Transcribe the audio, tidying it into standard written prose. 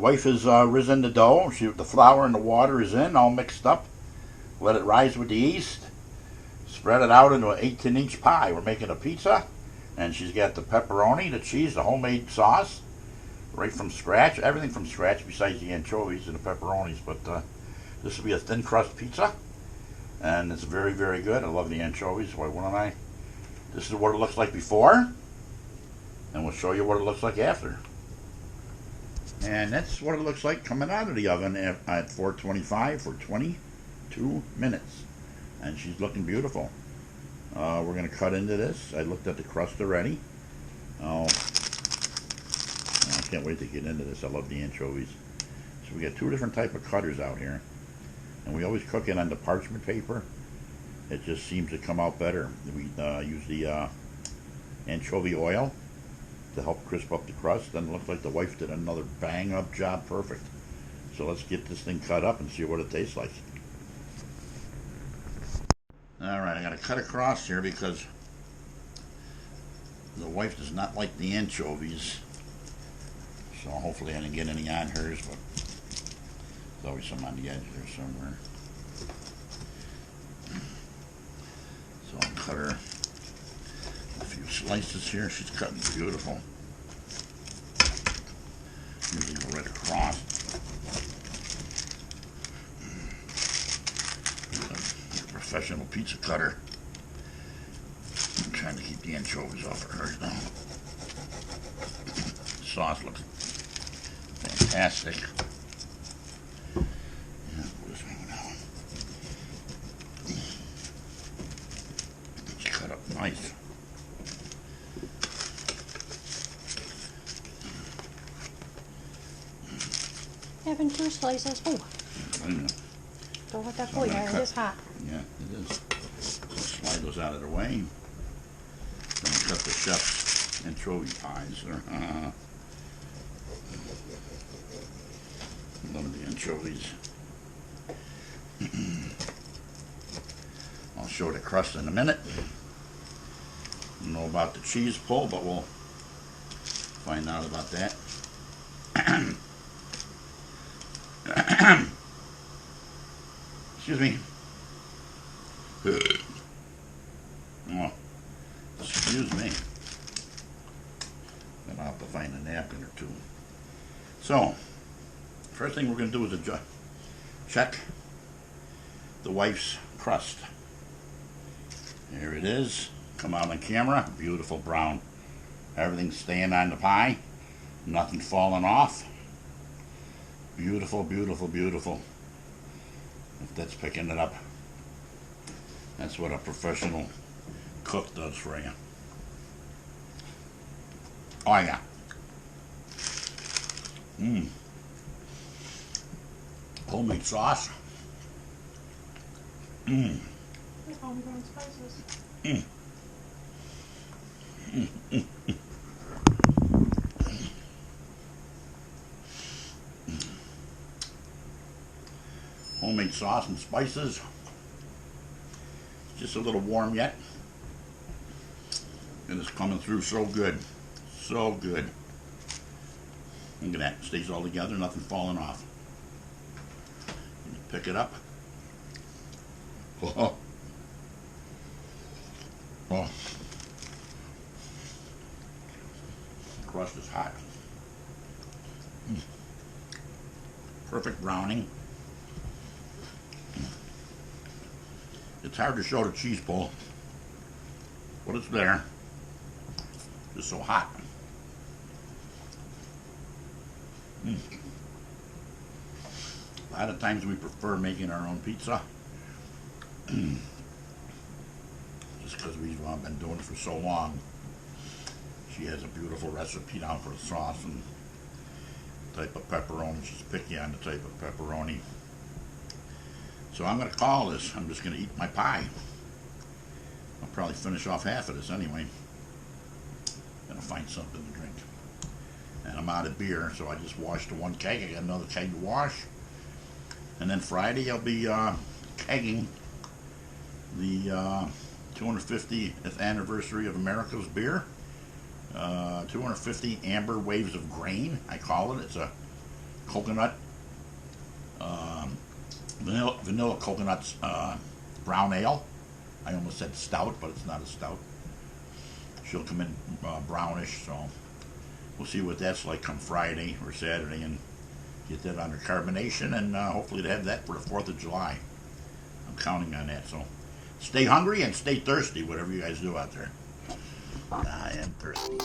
wife has risen the dough. The flour and the water is in, all mixed up. Let it rise with the yeast. Spread it out into an 18-inch pie. We're making a pizza, and she's got the pepperoni, the cheese, the homemade sauce, right from scratch. Everything from scratch besides the anchovies and the pepperonis. But this will be a thin crust pizza, and it's very, very good. I love the anchovies. Why wouldn't I? This is what it looks like before, and we'll show you what it looks like after. And that's what it looks like coming out of the oven at 425 for 22 minutes. And she's looking beautiful. We're going to cut into this. I looked at the crust already. I can't wait to get into this. I love the anchovies. So we got two different type of cutters out here. And we always cook it on the parchment paper. It just seems to come out better. We use the anchovy oil to help crisp up the crust. And it looks like the wife did another bang up job. Perfect. So let's get this thing cut up and see what it tastes like. Alright, I gotta cut across here because the wife does not like the anchovies. So hopefully I didn't get any on hers, but there's always some on the edge there somewhere. So I'll cut her a few slices here. She's cutting beautiful. Usually go right across. Professional pizza cutter. I'm trying to keep the anchovies off of hers now. The sauce looks fantastic. Yeah, this one now. It's cut up nice. Having two slices. Oh. I know. Don't let that fool you. It is hot. Yeah, it is. Slide those out of the way. Then cut the chef's anchovy pies. Love the anchovies. I'll show the crust in a minute. I don't know about the cheese pull, but we'll find out about that. Excuse me. Oh, excuse me. Then I'll have to find a napkin or two. So, first thing we're going to do is check the wife's crust. Here it is. Come out on camera. Beautiful brown. Everything's staying on the pie. Nothing falling off. Beautiful, beautiful, beautiful. If that's picking it up. That's what a professional cook does for you. Oh yeah. Homemade sauce. With homegrown spices. Homemade sauce and spices. Just a little warm yet. And it's coming through so good. So good. Look at that. Stays all together, nothing falling off. Pick it up. Oh. Oh. The crust is hot. Perfect browning. It's hard to show the cheese pull, but it's there. It's so hot. A lot of times we prefer making our own pizza, just because we've been doing it for so long. She has a beautiful recipe down for the sauce and type of pepperoni. She's picky on the type of pepperoni. So I'm going to call this. I'm just going to eat my pie. I'll probably finish off half of this anyway. Gonna find something to drink. And I'm out of beer, so I just washed the one keg. I got another keg to wash. And then Friday I'll be kegging the 250th anniversary of America's beer. 250 amber waves of grain, I call it. It's a coconut, vanilla coconut brown ale. I almost said stout, but it's not a stout. She'll come in brownish, so we'll see what that's like come Friday or Saturday and get that under carbonation, and hopefully to have that for the 4th of July. I'm counting on that, so stay hungry and stay thirsty, whatever you guys do out there. I am thirsty.